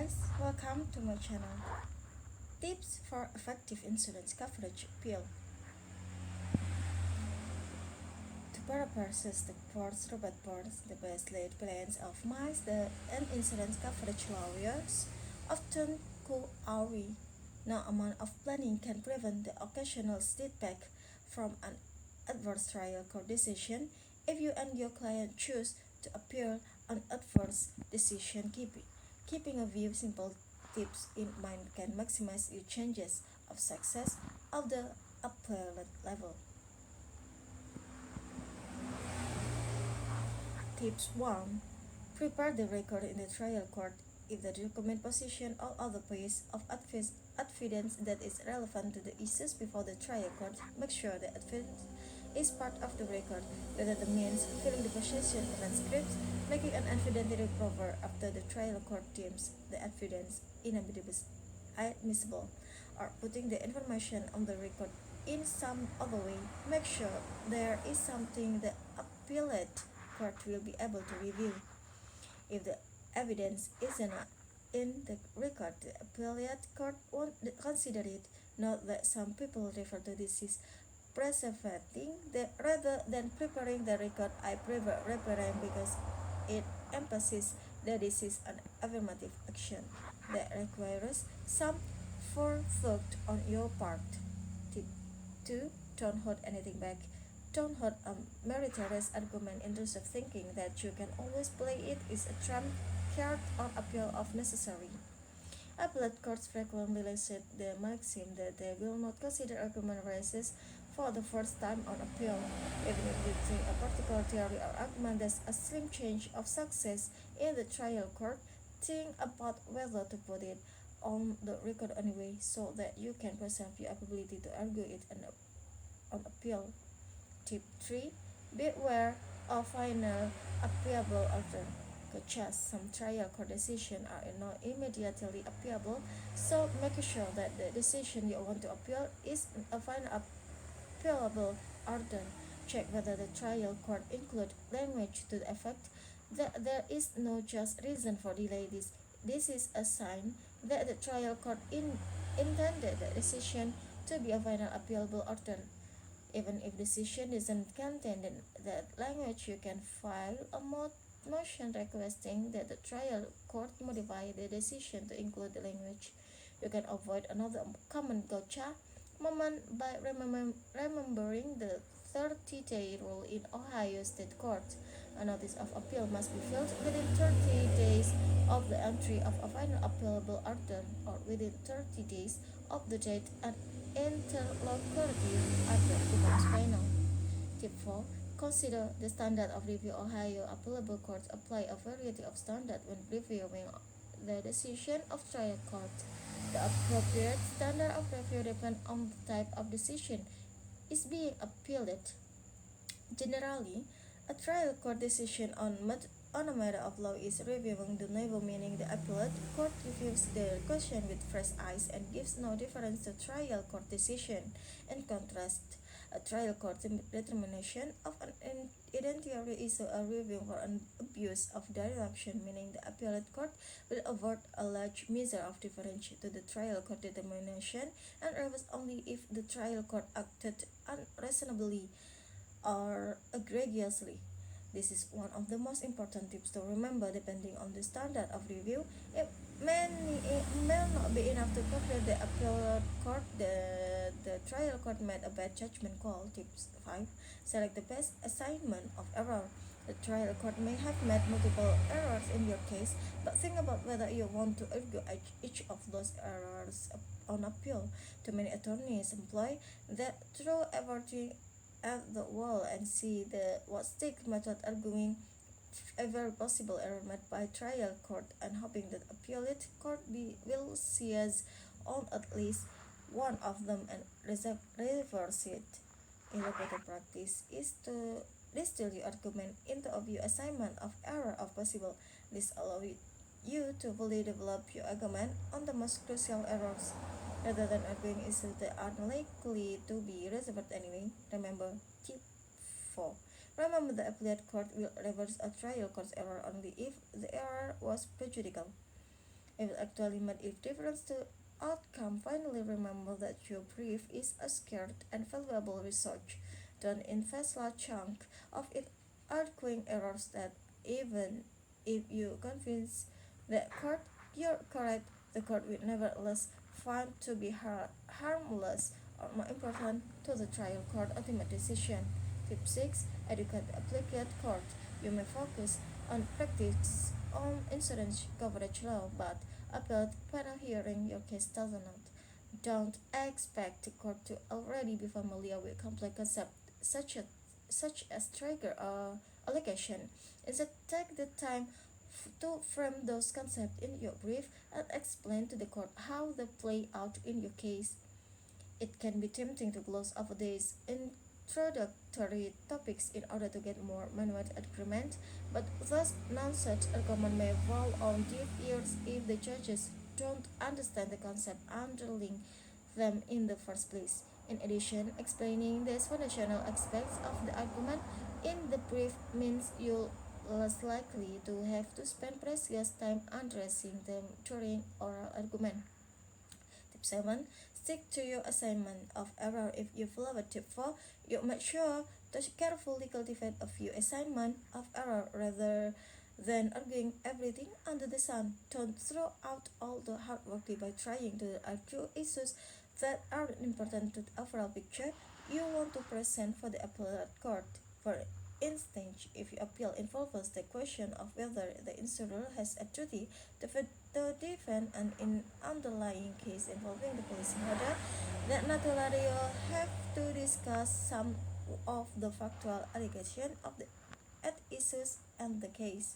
guys, welcome to my channel. Tips for effective insurance coverage appeal. To paraphrase the Ports Robert Ports, the best laid plans of mice and insurance coverage lawyers often go awry. No amount of planning can prevent the occasional setback from an adverse trial court decision if you and your client choose to appeal an adverse decision. Keeping a few simple tips in mind can maximize your chances of success of the appellate level. Tips 1. Prepare the record in the trial court. If the document position all other piece of evidence that is relevant to the issues before the trial court, make sure the evidence is part of the record, whether the means filling the possession transcripts, making an evidentiary proffer after the trial court deems the evidence inadmissible, or putting the information on the record in some other way. Make sure there is something the appellate court will be able to review. If the evidence isn't in the record, the appellate court won't consider it. Note that some people refer to this as preserving rather than preparing the record. I prefer preparing because it emphasizes that this is an affirmative action that requires some forethought on your part. Tip 2. Don't hold anything back. Don't hold a meritorious argument in terms of thinking that you can always play it is a trump card on appeal if necessary. Appellate courts frequently set the maxim that they will not consider argument raises for the first time on appeal, even if they think a particular theory or argument has a slim chance of success in the trial court. Think about whether to put it on the record anyway so that you can preserve your ability to argue it on appeal. Tip 3. Beware of final appealable order. Such some trial court decisions are not immediately appealable, so make sure that the decision you want to appeal is a final appealable order. Check whether the trial court include language to the effect that there is no just reason for delay. This is a sign that the trial court intended the decision to be a final appealable order. Even if decision doesn't contain that language, you can file a motion requesting that the trial court modify the decision to include the language. You can avoid another common gotcha moment by remembering the 30-day rule in Ohio State Court. A notice of appeal must be filed within 30 days of the entry of a final appealable order or within 30 days of the date an interlocutory order becomes final. Tip 4. Consider the standard of review. Ohio appellate courts apply a variety of standards when reviewing the decision of trial court. The appropriate standard of review depends on the type of decision is being appealed. Generally, a trial court decision on a matter of law is reviewing de novo, meaning the appellate court reviews the question with fresh eyes and gives no difference to trial court decision. In contrast, a trial court determination of an identity is a review for an abuse of direction, meaning the appellate court will award a large measure of deference to the trial court determination and reverse only if the trial court acted unreasonably or egregiously. This is one of the most important tips to remember. Depending on the standard of review, it may not be enough to conclude the appellate court the trial court made a bad judgment call. Tips 5. Select the best assignment of error. The trial court may have made multiple errors in your case, but think about whether you want to argue each of those errors on appeal. Too many attorneys employ that throw everything at the wall and see the what stick method, arguing every possible error made by trial court and hoping that appellate court will seize on at least one of them and reverse it. In a better practice is to distill your argument into a few assignment of error of possible. This allows you to fully develop your argument on the most crucial errors rather than arguing issues that are likely to be resolved anyway. Remember, tip 4. Remember the appellate court will reverse a trial court's error only if the error was prejudicial. If it actually made a difference to outcome, finally remember that your brief is a scarce and valuable research. Don't invest large chunk of it arguing errors that even if you convince the court you're correct, the court will nevertheless find to be harmless or more important to the trial court ultimate decision. Tip 6. Educate the applicant court. You may focus on practice on insurance coverage law, but appellate panel hearing your case does not. Don't expect the court to already be familiar with complex concepts such as trigger or allegation. Instead, take the time to frame those concepts in your brief and explain to the court how they play out in your case. It can be tempting to gloss over these introductory topics in order to get more manual agreement, but thus none such argument may fall on deaf ears if the judges don't understand the concept underlying them in the first place. In addition, explaining these foundational aspects of the argument in the brief means you're less likely to have to spend precious time addressing them during oral argument. Tip 7. Stick to your assignment of error. If you follow tip 4, you make sure to carefully cultivate a few assignment of error rather than arguing everything under the sun. Don't throw out all the hard work by trying to argue issues that aren't important to the overall picture you want to present for the appellate court. For instance, if your appeal involves the question of whether the insurer has a duty to defend an underlying case involving the policyholder, then naturally you'll have to discuss some of the factual allegations of the at issues and the case.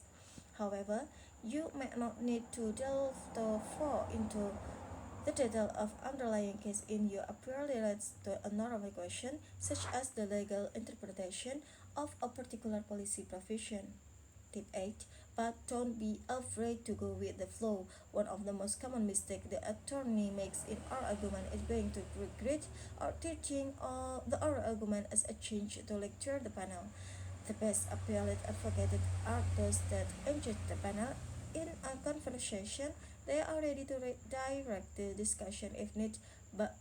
However, you may not need to delve too far into the detail of underlying case in your appeal relates to a normal question, such as the legal interpretation of a particular policy provision. Tip 8. But don't be afraid to go with the flow. One of the most common mistakes the attorney makes in oral argument is going to regret or teaching the oral argument as a change to lecture the panel. The best appellate advocates are those that engage the panel in a conversation. They are ready to direct the discussion if need, but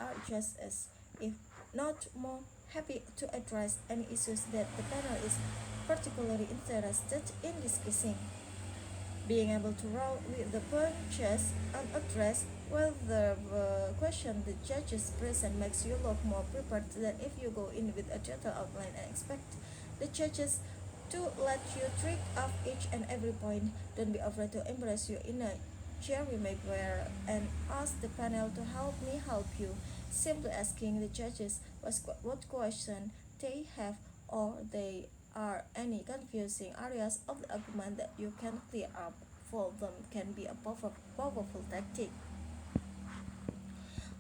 are just as, if not more, happy to address any issues that the panel is particularly interested in discussing. Being able to roll with the punches and address whether the question the judges present makes you look more prepared than if you go in with a detailed outline and expect the judges to let you trick off each and every point. Don't be afraid to embrace your inner Jerry Maguire and ask the panel to help you. Simply asking the judges what question they have, or they are any confusing areas of the argument that you can clear up for them, can be a powerful tactic.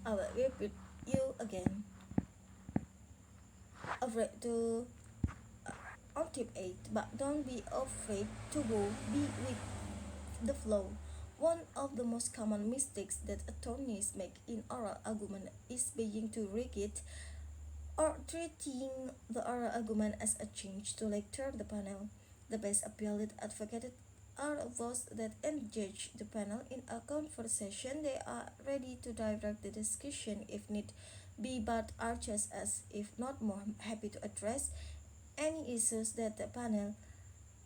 I will repeat you again. Afraid to on tip 8, but don't be afraid to be with the flow. One of the most common mistakes that attorneys make in oral argument is being too rigid or treating the oral argument as a change to lecture the panel. The best appellate advocates are those that engage the panel in a conversation. They are ready to direct the discussion if need be, but are just as, if not more, happy to address any issues that the panel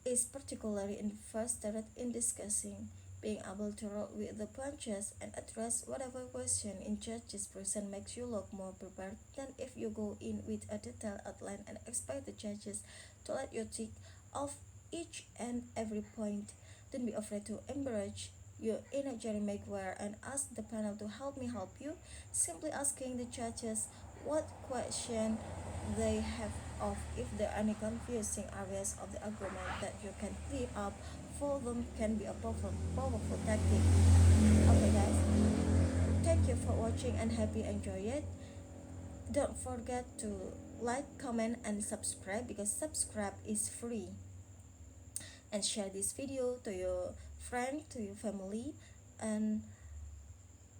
is particularly interested in discussing. Being able to roll with the punches and address whatever question in judge's present makes you look more prepared than if you go in with a detailed outline and expect the judges to let you tick off each and every point. Don't be afraid to embrace your inner Jerry Maguire and ask the panel to help you. Simply asking the judges what question they have of if there are any confusing areas of the argument that you can clear up for them can be a powerful tactic. Okay guys, thank you for watching and hope you enjoy it. Don't forget to like, comment and subscribe, because subscribe is free. And share this video to your friend, to your family and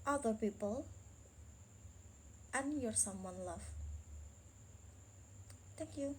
other people and your someone love. Thank you.